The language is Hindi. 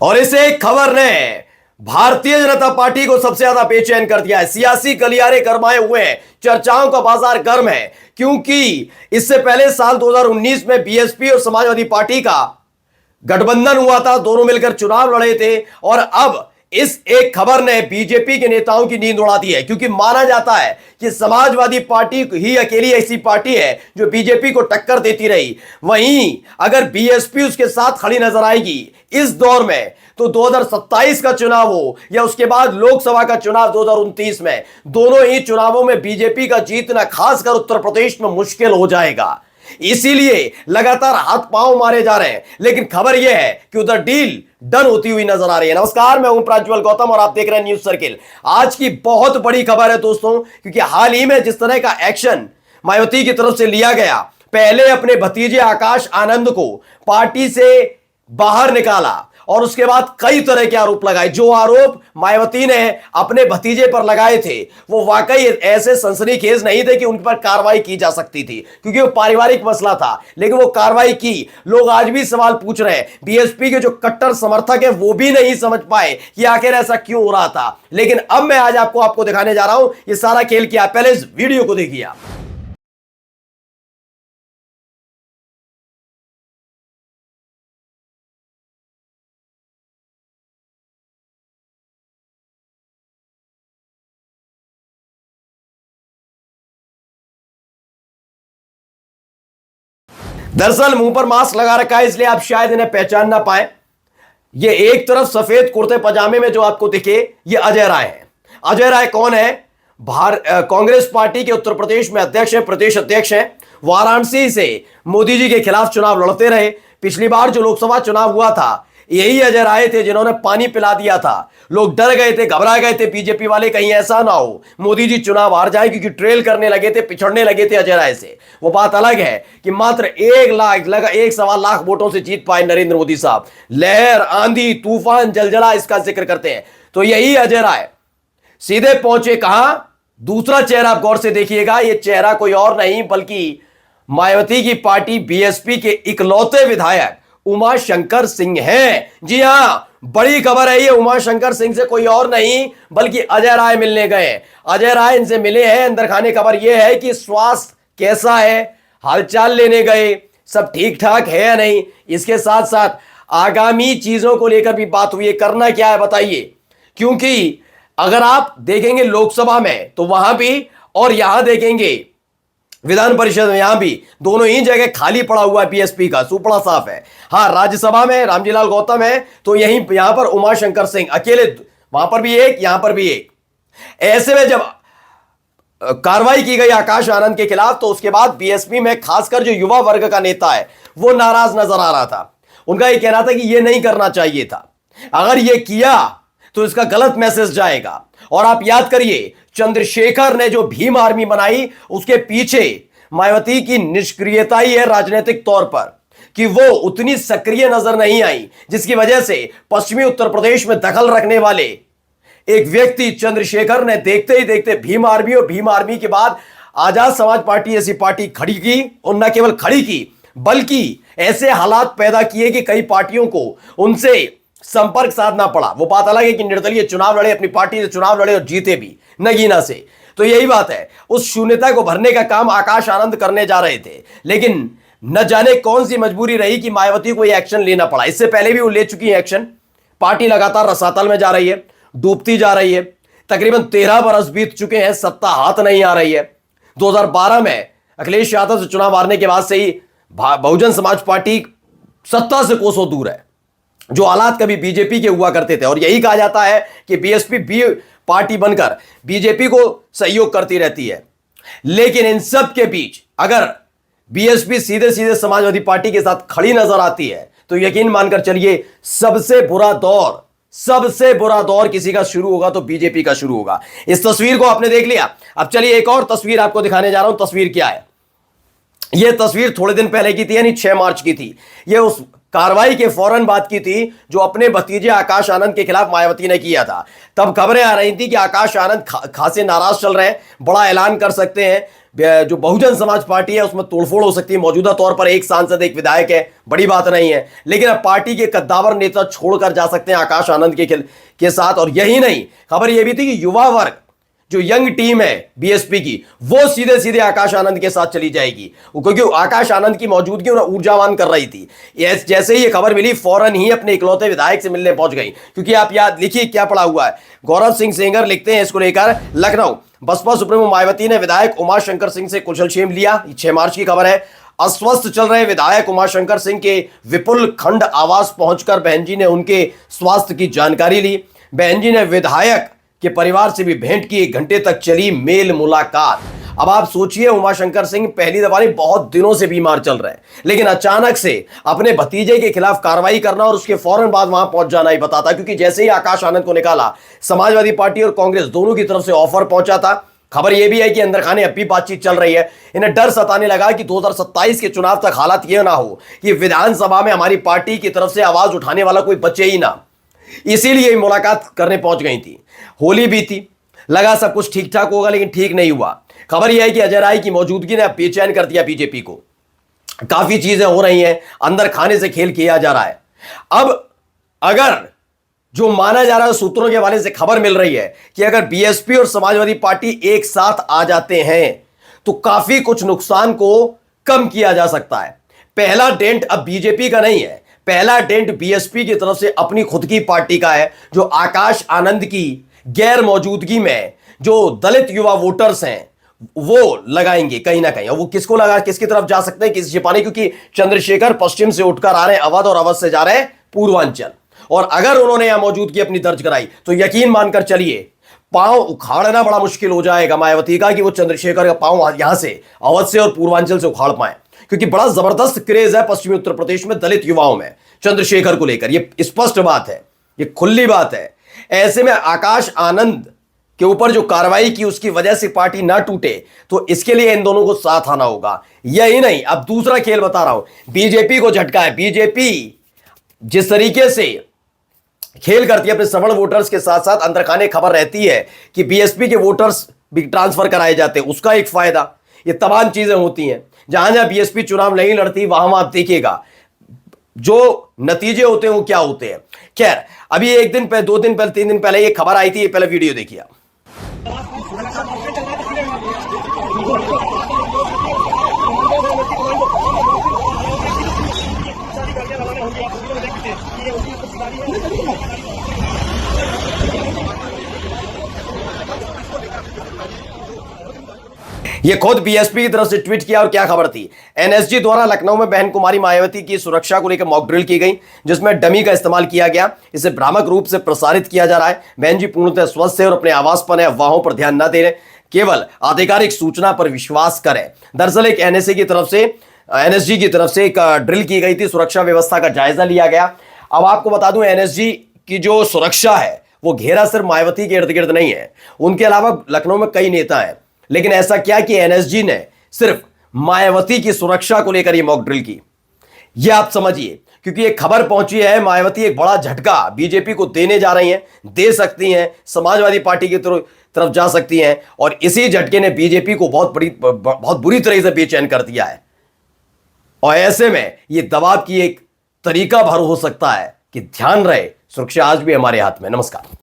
और इस एक खबर ने भारतीय जनता पार्टी को सबसे ज्यादा बेचैन कर दिया है। सियासी गलियारे गरमाए हुए हैं, चर्चाओं का बाजार गर्म है, क्योंकि इससे पहले साल 2019 में बीएसपी और समाजवादी पार्टी का गठबंधन हुआ था, दोनों मिलकर चुनाव लड़े थे। और अब इस एक खबर ने बीजेपी के नेताओं की नींद उड़ा दी है, क्योंकि माना जाता है कि समाजवादी पार्टी ही अकेली ऐसी पार्टी है जो बीजेपी को टक्कर देती रही। वहीं अगर बीएसपी उसके साथ खड़ी नजर आएगी इस दौर में, तो 2027 का चुनाव हो या उसके बाद लोकसभा का चुनाव 2029 में, दोनों ही चुनावों में बीजेपी का जीतना खासकर उत्तर प्रदेश में मुश्किल हो जाएगा। इसीलिए लगातार हाथ पांव मारे जा रहे हैं। लेकिन खबर यह है कि उधर डील डन होती हुई नजर आ रही है। नमस्कार, मैं हूं प्रज्वल गौतम और आप देख रहे हैं न्यूज सर्किल। आज की बहुत बड़ी खबर है दोस्तों, क्योंकि हाल ही में जिस तरह का एक्शन मायावती की तरफ से लिया गया, पहले अपने भतीजे आकाश आनंद को पार्टी से बाहर निकाला और उसके बाद कई तरह के आरोप लगाए। जो आरोप मायावती ने अपने भतीजे पर लगाए थे वो वाकई ऐसे सनसनीखेज नहीं थे कि उन पर कार्रवाई की जा सकती थी, क्योंकि वो पारिवारिक मसला था। लेकिन वो कार्रवाई की। लोग आज भी सवाल पूछ रहे हैं, बीएसपी के जो कट्टर समर्थक है वो भी नहीं समझ पाए कि आखिर ऐसा क्यों हो रहा था। लेकिन अब मैं आज आपको दिखाने जा रहा हूं ये सारा खेल क्या। पहले इस वीडियो को देखिए आप। दरअसल मुंह पर मास्क लगा रखा है, इसलिए आप शायद इन्हें पहचान ना पाए। ये एक तरफ सफेद कुर्ते पजामे में जो आपको दिखे, ये अजय राय है। अजय राय कौन है? कांग्रेस पार्टी के उत्तर प्रदेश में अध्यक्ष है, प्रदेश अध्यक्ष है। वाराणसी से मोदी जी के खिलाफ चुनाव लड़ते रहे। पिछली बार जो लोकसभा चुनाव हुआ था, यही अजय राय थे जिन्होंने पानी पिला दिया था। लोग डर गए थे, घबरा गए थे बीजेपी वाले, कहीं ऐसा ना हो मोदी जी चुनाव हार जाए, क्योंकि ट्रेल करने लगे थे, पिछड़ने लगे थे अजय राय से। वो बात अलग है कि मात्र 1.25 लाख वोटों से जीत पाए नरेंद्र मोदी साहब। लहर, आंधी, तूफान, जलजला इसका जिक्र करते हैं। तो यही अजय राय सीधे पहुंचे कहां? दूसरा चेहरा आप गौर से देखिएगा। यह चेहरा कोई और नहीं बल्कि मायावती की पार्टी बीएसपी के इकलौते विधायक उमा शंकर सिंह हैं। जी हां, बड़ी खबर है ये। उमा शंकर सिंह से कोई और नहीं बल्कि अजय राय मिलने गए। अजय राय इनसे मिले हैं। अंदर खाने खबर यह है कि स्वास्थ्य कैसा है, हालचाल लेने गए, सब ठीक ठाक है या नहीं। इसके साथ साथ आगामी चीजों को लेकर भी बात हुई है। करना क्या है बताइए, क्योंकि अगर आप देखेंगे लोकसभा में तो वहां भी, और यहां देखेंगे विधान परिषद में, यहां भी, दोनों ही जगह खाली पड़ा हुआ है बीएसपी का, सुपड़ा साफ है। हाँ, राज्यसभा में रामजीलाल गौतम है, तो यहां पर उमा शंकर सिंह अकेले, वहां पर भी एक, यहां पर भी एक। ऐसे में जब कार्रवाई की गई आकाश आनंद के खिलाफ, तो उसके बाद बीएसपी में खासकर जो युवा वर्ग का नेता है वो नाराज नजर आ रहा था। उनका यह कहना था कि यह नहीं करना चाहिए था, अगर यह किया तो इसका गलत मैसेज जाएगा। और आप याद करिए, चंद्रशेखर ने जो भीम आर्मी बनाई, उसके पीछे मायावती की निष्क्रियता ही है राजनीतिक तौर पर, कि वो उतनी सक्रिय नजर नहीं आई, जिसकी वजह से पश्चिमी उत्तर प्रदेश में दखल रखने वाले एक व्यक्ति चंद्रशेखर ने देखते ही देखते भीम आर्मी, और भीम आर्मी के बाद आजाद समाज पार्टी ऐसी पार्टी खड़ी की, और न केवल खड़ी की बल्कि ऐसे हालात पैदा किए कि कई पार्टियों को उनसे संपर्क साधना पड़ा। वो बात अलग है कि निर्दलीय चुनाव लड़े, अपनी पार्टी से चुनाव लड़े और जीते भी नगीना से। तो यही बात है, उस शून्यता को भरने का काम आकाश आनंद करने जा रहे थे। लेकिन न जाने कौन सी मजबूरी रही कि मायावती को यह एक्शन लेना पड़ा। इससे पहले भी वो ले चुकी है एक्शन। पार्टी लगातार रसातल में जा रही है, डूबती जा रही है। तकरीबन 13 बरस बीत चुके हैं, सत्ता हाथ नहीं आ रही है। 2012 में अखिलेश यादव से चुनाव हारने के बाद से ही बहुजन समाज पार्टी सत्ता से कोसों दूर है। जो हालात कभी बीजेपी के हुआ करते थे, और यही कहा जाता है कि बीएसपी भी पार्टी बनकर बीजेपी को सहयोग करती रहती है। लेकिन इन सब के बीच अगर बीएसपी सीधे सीधे समाजवादी पार्टी के साथ खड़ी नजर आती है, तो यकीन मानकर चलिए सबसे बुरा दौर किसी का शुरू होगा तो बीजेपी का शुरू होगा। इस तस्वीर को आपने देख लिया। अब चलिए एक और तस्वीर आपको दिखाने जा रहा हूं। तस्वीर क्या है? यह तस्वीर थोड़े दिन पहले की थी, यानी 6 मार्च की थी। यह उस कार्रवाई के फौरन बाद की थी जो अपने भतीजे आकाश आनंद के खिलाफ मायावती ने किया था। तब खबरें आ रही थी कि आकाश आनंद खासे नाराज चल रहे हैं, बड़ा ऐलान कर सकते हैं, जो बहुजन समाज पार्टी है उसमें तोड़फोड़ हो सकती है। मौजूदा तौर पर एक सांसद एक विधायक है, बड़ी बात नहीं है, लेकिन अब पार्टी के कद्दावर नेता छोड़कर जा सकते हैं आकाश आनंद के साथ। और यही नहीं, खबर यह भी थी कि युवा वर्ग जो यंग टीम है बीएसपी की, वो सीधे सीधे आकाश आनंद के साथ चली जाएगी, क्योंकि आकाश आनंद की मौजूदगी उन्हें ऊर्जावान कर रही थी। जैसे ही ये खबर मिली फौरन ही अपने इकलौते विधायक से मिलने पहुंच गई, क्योंकि आप याद लिखिए क्या पड़ा हुआ है। गौरव सिंह सेंगर लिखते हैं इसको लेकर, लखनऊ बसपा सुप्रीमो मायावती ने विधायक उमाशंकर सिंह से कुशलक्षेम लिया। 6 मार्च की खबर है। अस्वस्थ चल रहे विधायक उमाशंकर सिंह के विपुल खंड आवास पहुंचकर बहन जी ने उनके स्वास्थ्य की जानकारी ली। बहन जी ने विधायक के परिवार से भी भेंट की। 1 घंटे तक चली मेल मुलाकात। अब आप सोचिए, उमाशंकर सिंह पहली दफा नहीं बहुत दिनों से बीमार चल रहे हैं, लेकिन अचानक से अपने भतीजे के खिलाफ कार्रवाई करना और उसके फौरन बाद वहां पहुंच जाना ही बताता, क्योंकि जैसे ही आकाश आनंद को निकाला, समाजवादी पार्टी और कांग्रेस दोनों की तरफ से ऑफर पहुंचा था। खबर यह भी है कि अंदर खाने अब भी बातचीत चल रही है। इन्हें डर सताने लगा कि 2027 के चुनाव तक हालात यह ना हो कि विधानसभा में हमारी पार्टी की तरफ से आवाज उठाने वाला कोई बचे ही ना, इसीलिए मुलाकात करने पहुंच गई थी। होली बीती, लगा सब कुछ ठीक ठाक होगा, लेकिन ठीक नहीं हुआ। खबर यह है कि अजय राय की मौजूदगी ने बेचैन कर दिया बीजेपी को। काफी चीजें हो रही हैं, अंदर खाने से खेल किया जा रहा है। अब अगर जो माना जा रहा है सूत्रों के हवाले से खबर मिल रही है कि अगर बीएसपी और समाजवादी पार्टी एक साथ आ जाते हैं तो काफी कुछ नुकसान को कम किया जा सकता है। पहला डेंट अब बीजेपी का नहीं है, पहला डेंट बीएसपी की तरफ से अपनी खुद की पार्टी का है, जो आकाश आनंद की गैर मौजूदगी में जो दलित युवा वोटर्स हैं वो लगाएंगे कहीं ना कहीं। और वो किसकी तरफ जा सकते हैं, किसी छिपाने, क्योंकि चंद्रशेखर पश्चिम से उठकर आ रहे हैं अवध और अवध से जा रहे हैं पूर्वांचल। और अगर उन्होंने यहां मौजूदगी अपनी दर्ज कराई तो यकीन मानकर चलिए पांव उखाड़ना बड़ा मुश्किल हो जाएगा मायावती का, कि वो चंद्रशेखर का पांव यहां से अवध से और पूर्वांचल से उखाड़ पाए, क्योंकि बड़ा जबरदस्त क्रेज है पश्चिमी उत्तर प्रदेश में दलित युवाओं में चंद्रशेखर को लेकर। ये स्पष्ट बात है, ये खुली बात है। ऐसे में आकाश आनंद के ऊपर जो कार्रवाई की उसकी वजह से पार्टी ना टूटे, तो इसके लिए इन दोनों को साथ आना होगा। यही नहीं, अब दूसरा खेल बता रहा हूं, बीजेपी को झटका है। बीजेपी जिस तरीके से खेल करती है अपने सवर्ण वोटर्स के साथ साथ, अंदर खाने खबर रहती है कि बीएसपी के वोटर्स भी ट्रांसफर कराए जाते हैं, उसका एक फायदा। ये तमाम चीजें होती हैं। जहां जहां बीएसपी चुनाव नहीं लड़ती वहां आप देखिएगा जो नतीजे होते हैं वो क्या होते हैं। खैर, अभी 1 दिन पहले, 2 दिन पहले, 3 दिन पहले ये खबर आई थी, ये पहले वीडियो देखिए। ये खुद बीएसपी की तरफ से ट्वीट किया। और क्या खबर थी, एनएसजी द्वारा लखनऊ में बहन कुमारी मायावती की सुरक्षा को लेकर मॉक ड्रिल की गई, जिसमें डमी का इस्तेमाल किया गया। इसे भ्रामक रूप से प्रसारित किया जा रहा है। बहन जी पूर्णतः स्वस्थ है और अपने आवास पर अफवाहों पर ध्यान न दे रहे, केवल आधिकारिक सूचना पर विश्वास करें। दरअसल एक एनएसजी की तरफ से एक ड्रिल की गई थी, सुरक्षा व्यवस्था का जायजा लिया गया। अब आपको बता दूं, एनएसजी की जो सुरक्षा है वो घेरा सिर्फ मायावती के इर्द गिर्द नहीं है, उनके अलावा लखनऊ में कई नेता हैं। लेकिन ऐसा क्या कि एनएसजी ने सिर्फ मायावती की सुरक्षा को लेकर यह मॉक ड्रिल की, यह आप समझिए, क्योंकि एक खबर पहुंची है मायावती एक बड़ा झटका बीजेपी को देने जा रही हैं, दे सकती हैं, समाजवादी पार्टी की तरफ जा सकती हैं। और इसी झटके ने बीजेपी को बहुत बुरी तरह से बेचैन कर दिया है। और ऐसे में यह दबाव की एक तरीका भर हो सकता है कि ध्यान रहे, सुरक्षा आज भी हमारे हाथ में। नमस्कार।